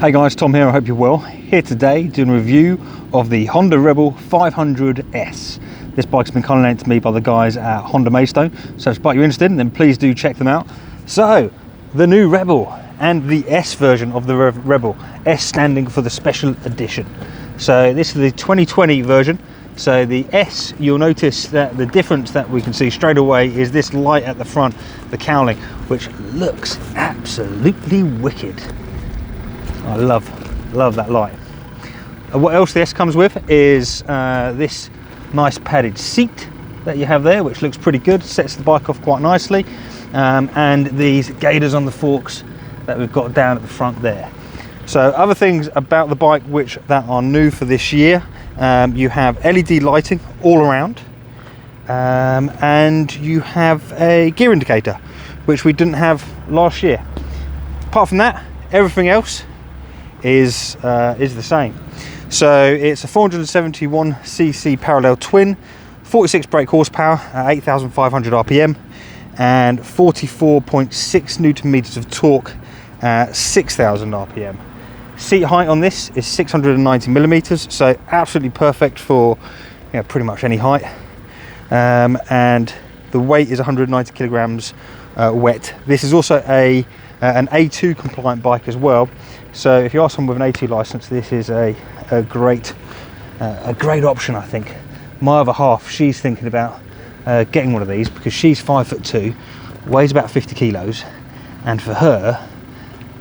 Hey guys, Tom here, I hope you're well. Here today doing a review of the Honda Rebel 500S. This bike's been kindly lent to me by the guys at Honda Maidstone, so if you're interested, then please do check them out. So, the new Rebel and the S version of the Rebel, S standing for the Special Edition. So this is the 2020 version. So the S, you'll notice that the difference that we can see straight away is this light at the front, the cowling, which looks absolutely wicked. I love that light. What else the S comes with is this nice padded seat that you have there, which looks pretty good, sets the bike off quite nicely, and these gaiters on the forks that we've got down at the front there. So other things about the bike which that are new for this year, you have LED lighting all around, and you have a gear indicator, which we didn't have last year. Apart from that, everything else is the same. So it's a 471cc parallel twin, 46 brake horsepower at 8,500 RPM and 44.6 Newton meters of torque at 6,000 RPM. Seat height on this is 690 millimeters, so absolutely perfect for pretty much any height. And the weight is 190 kilograms wet. This is also an A2 compliant bike as well. So if you are someone with an A2 license, this is a great option, I think. My other half, she's thinking about getting one of these because she's 5'2", weighs about 50 kilos, and for her,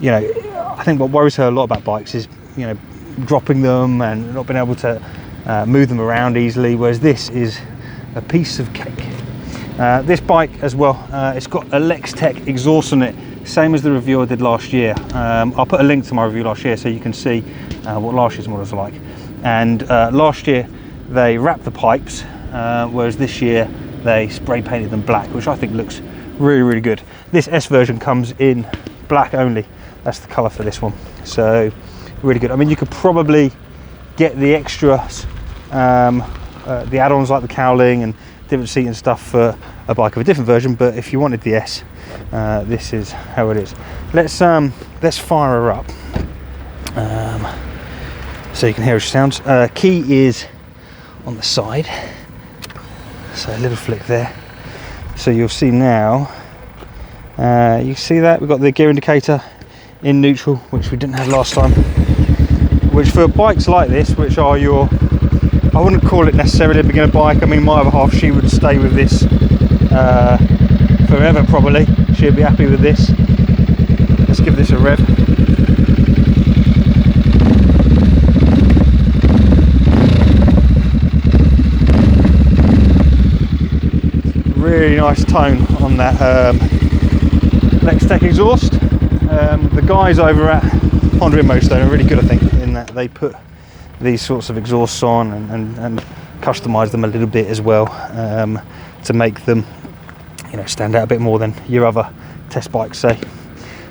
I think what worries her a lot about bikes is dropping them and not being able to move them around easily, whereas this is a piece of cake. This bike as well, it's got a Lextech exhaust on it, same as the review I did last year. I'll put a link to my review last year so you can see what last year's model was like. And last year they wrapped the pipes, whereas this year they spray painted them black, which I think looks really good. This S version comes in black only. That's the colour for this one, so really good. I mean, you could probably get the extras, the add-ons like the cowling and different seat and stuff for a bike of a different version, but if you wanted the S, this is how it is. Let's fire her up so you can hear how she sounds. Key is on the side, so a little flick there. So you'll see now, you see that we've got the gear indicator in neutral, which we didn't have last time, which for bikes like this, which are your, I wouldn't call it necessarily a beginner bike. I mean, my other half, she would stay with this forever probably. She'd be happy with this. Let's give this a rev. Really nice tone on that Lextech exhaust. The guys over at Honda in Maidstone are really good, I think, in that they put these sorts of exhausts on and customise them a little bit as well, to make them stand out a bit more than your other test bikes, say.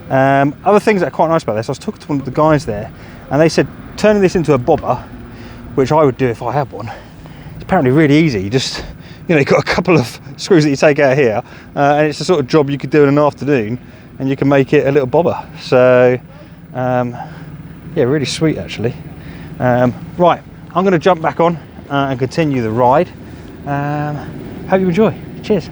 Other things that are quite nice about this, I was talking to one of the guys there and they said turning this into a bobber, which I would do if I had one, it's apparently really easy. You just you've got a couple of screws that you take out here, and it's the sort of job you could do in an afternoon and you can make it a little bobber. So yeah, really sweet actually. Right, I'm going to jump back on and continue the ride. Hope you enjoy. Cheers.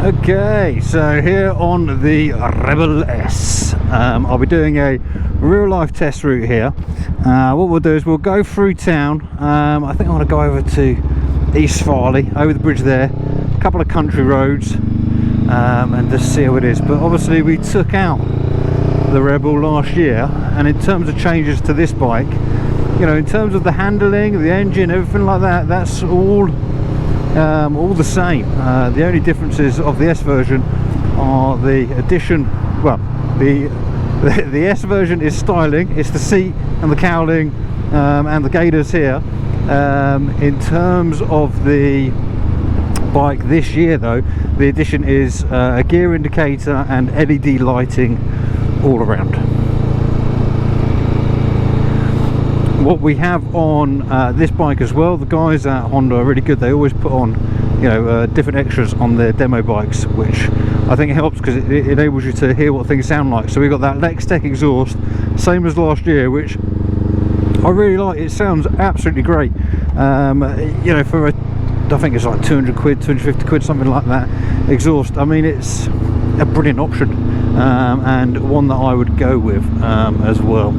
Okay, so here on the Rebel S, I'll be doing a real life test route here. What we'll do is we'll go through town. I think I want to go over to East Farley, over the bridge there, a couple of country roads, and just see how it is. But obviously we took out the Rebel last year, and in terms of changes to this bike, in terms of the handling, the engine, everything like that, that's all the same. The only differences of the S version are the addition, well, the S version is styling, it's the seat and the cowling and the gaiters here. In terms of the bike this year though, the addition is a gear indicator and LED lighting all around. What we have on this bike as well, the guys at Honda are really good. They always put on different extras on their demo bikes, which I think helps because it enables you to hear what things sound like. So we've got that Lextech exhaust, same as last year, which I really like. It sounds absolutely great. For I think it's like 200 quid, 250 quid, something like that exhaust. I mean, it's a brilliant option, and one that I would go with as well.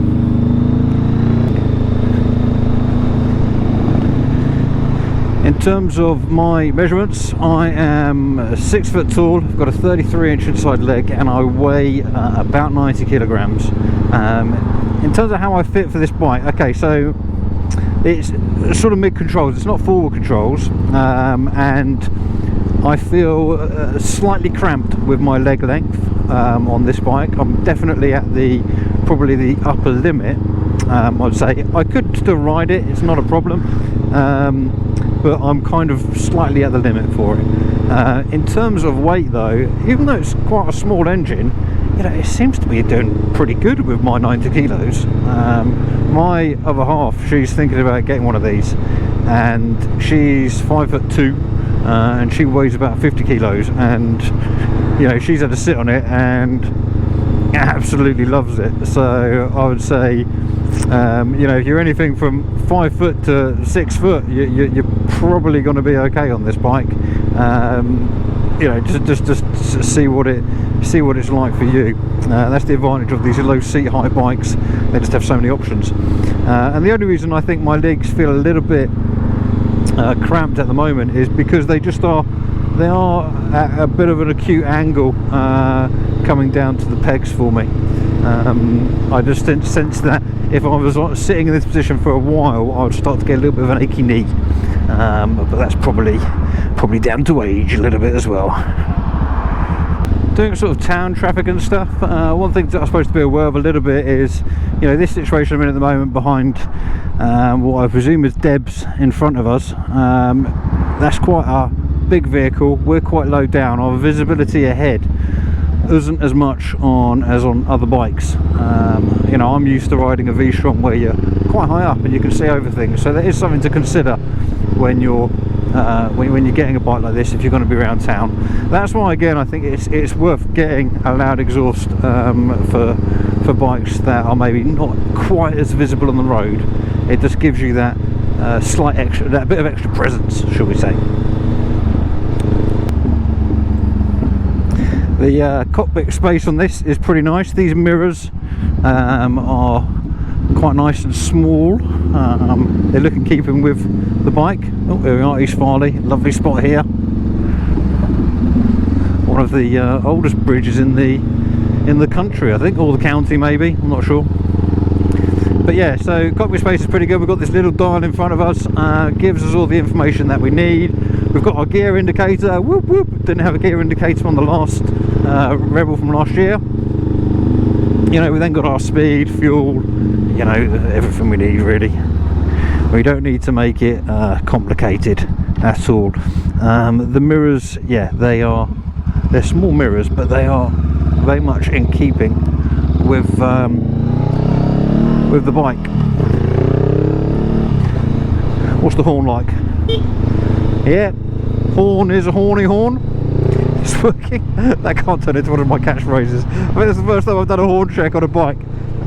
In terms of my measurements, I am 6 foot tall, I've got a 33-inch inside leg, and I weigh about 90 kilograms. In terms of how I fit for this bike, okay, so it's sort of mid controls, it's not forward controls, and I feel slightly cramped with my leg length on this bike. I'm definitely at probably the upper limit. I'd say I could still ride it, it's not a problem, but I'm kind of slightly at the limit for it. In terms of weight though, even though it's quite a small engine, it seems to be doing pretty good with my 90 kilos. My other half, she's thinking about getting one of these, and she's 5'2", and she weighs about 50 kilos, and she's had to sit on it and absolutely loves it. So I would say, if you're anything from 5 foot to 6 foot, you're probably going to be okay on this bike. Just see what it's like for you. That's the advantage of these low seat height bikes. They just have so many options. And the only reason I think my legs feel a little bit cramped at the moment is because they are at a bit of an acute angle coming down to the pegs for me. I just sense that if I was sitting in this position for a while, I would start to get a little bit of an achy knee, but that's probably down to age a little bit as well. Doing sort of town traffic and stuff, one thing that I'm supposed to be aware of a little bit is, this situation I'm in at the moment behind what I presume is Debs in front of us. That's quite a big vehicle, we're quite low down, our visibility ahead isn't as much as on other bikes. I'm used to riding a V-Strom where you're quite high up and you can see over things, so that is something to consider when you're getting a bike like this if you're going to be around town. That's why again I think it's worth getting a loud exhaust for bikes that are maybe not quite as visible on the road. It just gives you that that bit of extra presence, shall we say. The cockpit space on this is pretty nice. These mirrors are quite nice and small. They look in keeping with the bike. Oh, there we are, East Farley, lovely spot here. One of the oldest bridges in the country, I think, or the county maybe, I'm not sure. But yeah, so cockpit space is pretty good. We've got this little dial in front of us, gives us all the information that we need. We've got our gear indicator, whoop whoop, didn't have a gear indicator on the last Rebel from last year. We then got our speed, fuel, everything we need really. We don't need to make it complicated at all. The mirrors, yeah, they're small mirrors, but they are very much in keeping with the bike. What's the horn like? Yeah, horn is a horny horn. It's working. That can't turn into one of my catchphrases. I think that's the first time I've done a horn check on a bike.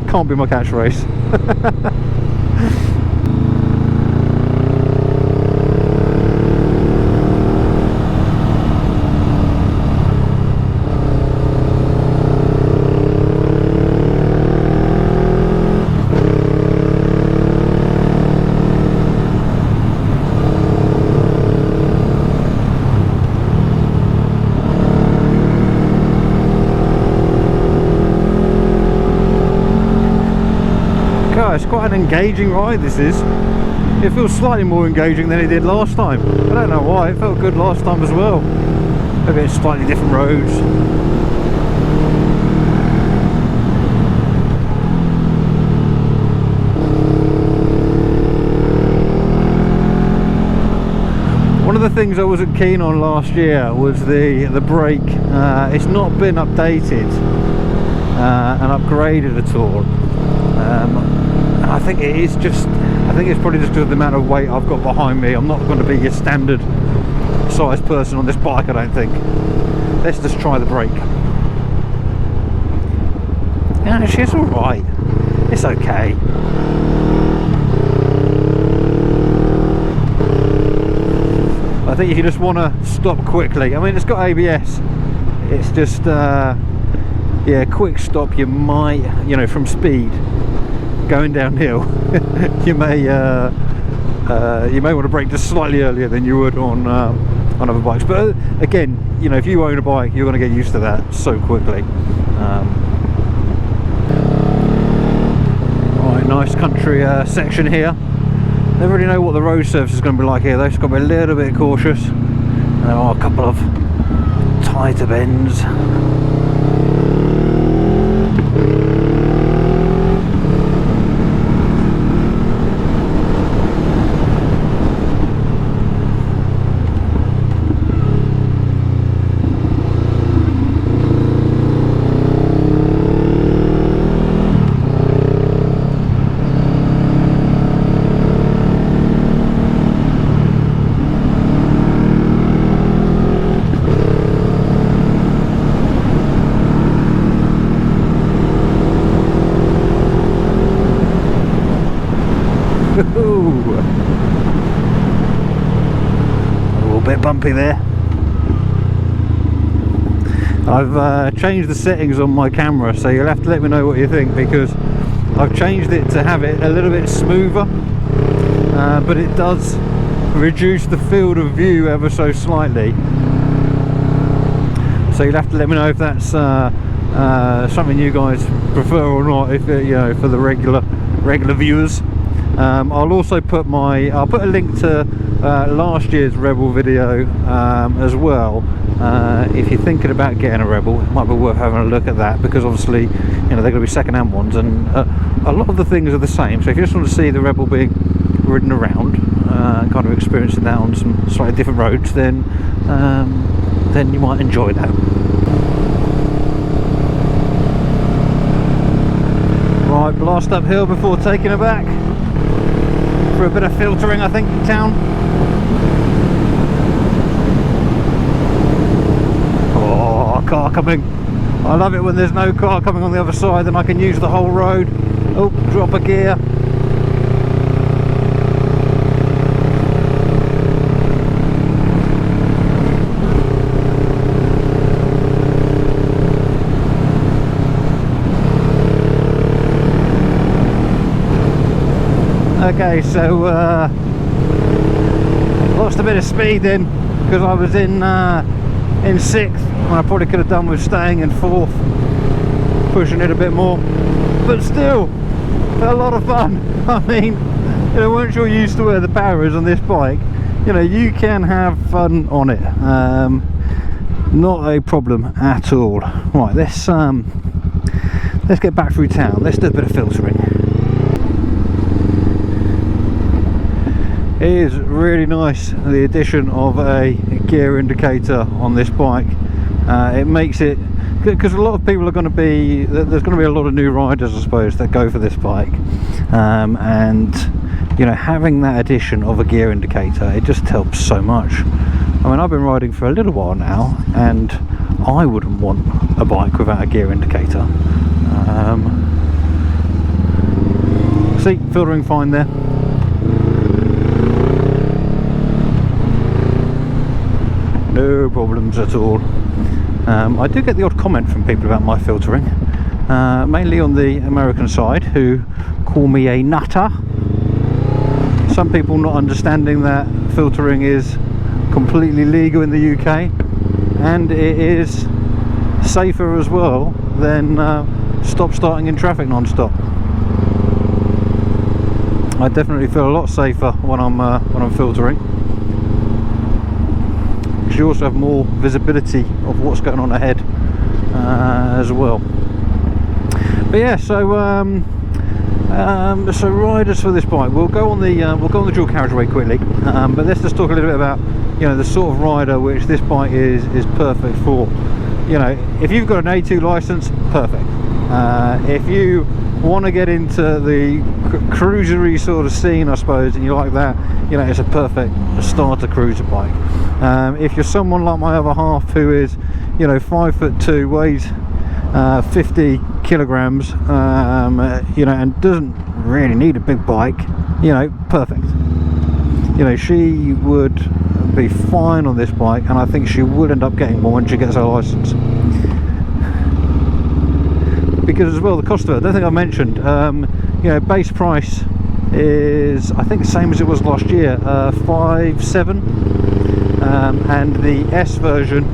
Can't be my catchphrase. It's quite an engaging ride, this is. It feels slightly more engaging than it did last time. I don't know why, it felt good last time as well. Maybe it's slightly different roads. One of the things I wasn't keen on last year was the brake. It's not been updated and upgraded at all. I think it is just, I think it's probably just because of the amount of weight I've got behind me. I'm not going to be your standard size person on this bike, I don't think. Let's just try the brake. Yeah, actually it's alright. It's okay. I think if you just want to stop quickly, I mean it's got ABS, it's just yeah, quick stop, you might, you know, from speed going downhill you may want to brake just slightly earlier than you would on other bikes, but again, you know, if you own a bike you're going to get used to that so quickly. Right, nice country section here. Never really know what the road surface is going to be like here though, so got to be a little bit cautious. And there are a couple of tighter bends. A little bit bumpy there. I've changed the settings on my camera, so you'll have to let me know what you think, because I've changed it to have it a little bit smoother, but it does reduce the field of view ever so slightly. So you'll have to let me know if that's something you guys prefer or not, if you know, for the regular viewers. I'll also put I'll put a link to last year's Rebel video as well. If you're thinking about getting a Rebel, it might be worth having a look at that, because obviously, you know, they're going to be second-hand ones, and a lot of the things are the same. So if you just want to see the Rebel being ridden around, kind of experiencing that on some slightly different roads, then you might enjoy that. Right, blast uphill before taking her back for a bit of filtering, I think, in town. Oh, car coming. I love it when there's no car coming on the other side, then I can use the whole road. Oh, drop a gear. Okay, so lost a bit of speed then, because I was in 6th, and I probably could have done with staying in 4th, pushing it a bit more, but still a lot of fun. I mean, you know, once you're used to where the power is on this bike, you know, you can have fun on it. Not a problem at all. Right, let's get back through town. Let's do a bit of filtering. It is really nice, the addition of a gear indicator on this bike. It makes it, because a lot of people are going to be, there's going to be a lot of new riders, I suppose, that go for this bike, and you know, having that addition of a gear indicator, it just helps so much. I mean, I've been riding for a little while now, and I wouldn't want a bike without a gear indicator. See, filtering fine there. No problems at all. I do get the odd comment from people about my filtering, mainly on the American side, who call me a nutter. Some people not understanding that filtering is completely legal in the UK, and it is safer as well than stop-starting in traffic non-stop. I definitely feel a lot safer when I'm filtering. You also have more visibility of what's going on ahead as well. But yeah, so riders for this bike, we'll go on the dual carriageway quickly, but let's just talk a little bit about, you know, the sort of rider which this bike is perfect for. You know, if you've got an A2 license, perfect. If you want to get into the cruisery sort of scene, I suppose, and you like that, you know, it's a perfect starter cruiser bike. If you're someone like my other half who is, you know, 5'2", weighs 50 kilograms, you know, and doesn't really need a big bike, you know, perfect. You know, she would be fine on this bike, and I think she will end up getting one when she gets her license. Because as well, the cost of it, I don't think I mentioned, you know, base price is, I think, the same as it was last year, 5.7, and the S version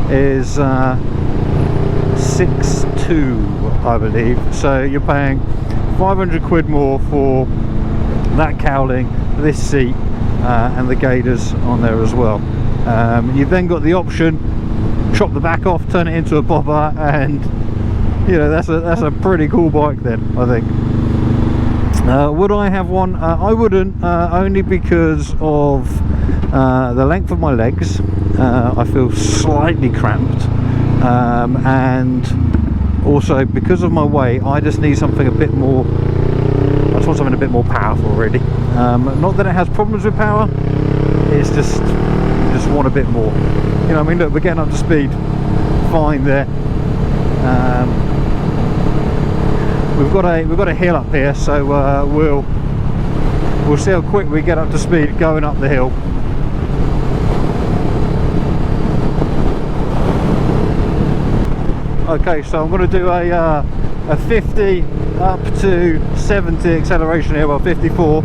is 6.2, I believe. So you're paying 500 quid more for that cowling, this seat, and the gaiters on there as well. You've then got the option, chop the back off, turn it into a bobber, and you know, that's a pretty cool bike then, I think. Would I have one? I wouldn't, only because of the length of my legs. I feel slightly cramped, and also because of my weight, I just need something a bit more, I just want something a bit more powerful, really. Not that it has problems with power, it's just want a bit more. You know, I mean, look, we're getting up to speed fine there. We've got a hill up here, so we'll see how quick we get up to speed going up the hill. Okay, so I'm going to do a 50 up to 70 acceleration here, well 54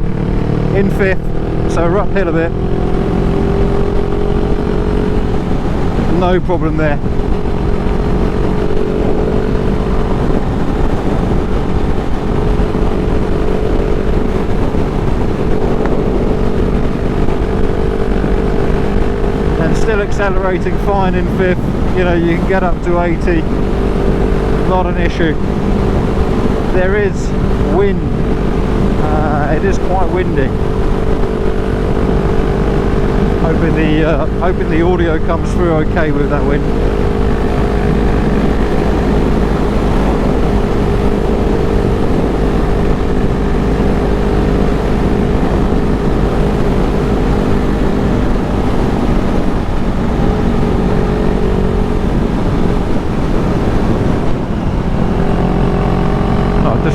in fifth, so we're uphill a bit. No problem there. Still accelerating fine in fifth. You know, you can get up to 80, not an issue. There is wind, it is quite windy. Hoping the audio comes through okay with that wind.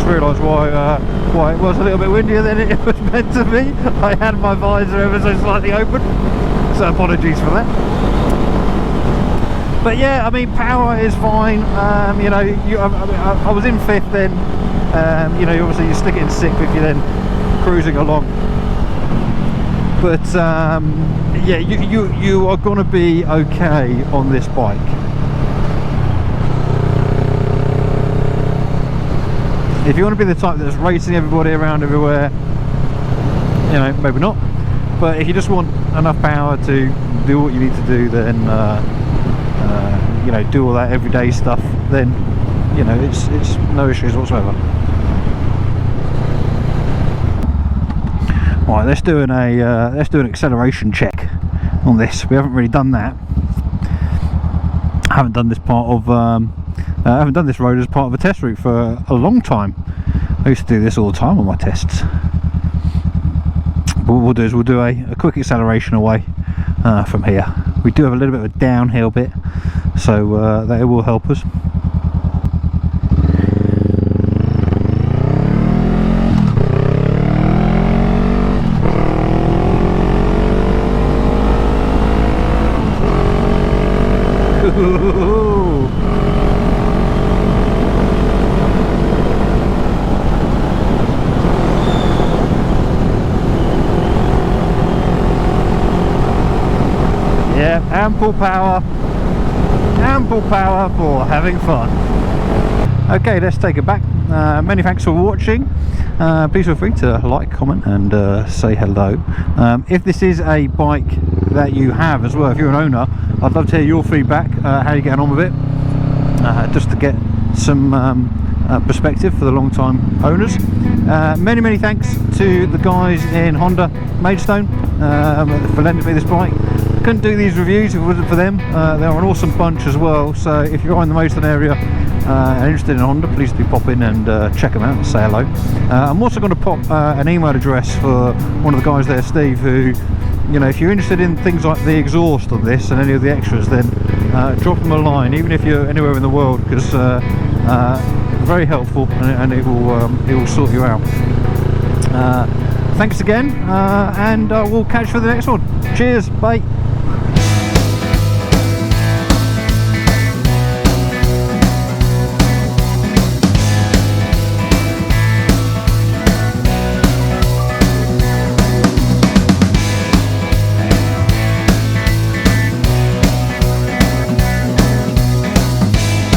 Realised why it was a little bit windier than it was meant to be. I had my visor ever so slightly open, so apologies for that. But yeah, I mean, power is fine. You know, I was in fifth then. You know, obviously you stick it in sixth if you're then cruising along. But yeah, you are going to be okay on this bike. If you want to be the type that's racing everybody around everywhere, you know, maybe not. But if you just want enough power to do what you need to do, then you know, do all that everyday stuff, then you know, it's no issues whatsoever. Right, let's do an acceleration check on this. We haven't really done that. I haven't done this part of I haven't done this road as part of a test route for a long time. I used to do this all the time on my tests. But what we'll do is we'll do a quick acceleration away from here. We do have a little bit of a downhill bit, so that will help us. Yeah, ample power for having fun. Okay, let's take it back. Many thanks for watching. Please feel free to like, comment and say hello. If this is a bike that you have as well, if you're an owner, I'd love to hear your feedback, how you're getting on with it, just to get some perspective for the long time owners. Many thanks to the guys in Honda Maidstone for lending me this bike. Couldn't do these reviews if it wasn't for them. They're an awesome bunch as well, so if you're in the Maidstone area, and interested in Honda, please do pop in and check them out and say hello. I'm also going to pop an email address for one of the guys there, Steve, who, you know, if you're interested in things like the exhaust on this and any of the extras, then drop them a line, even if you're anywhere in the world, because very helpful, and it will sort you out. Thanks again, and we'll catch you for the next one. Cheers, bye.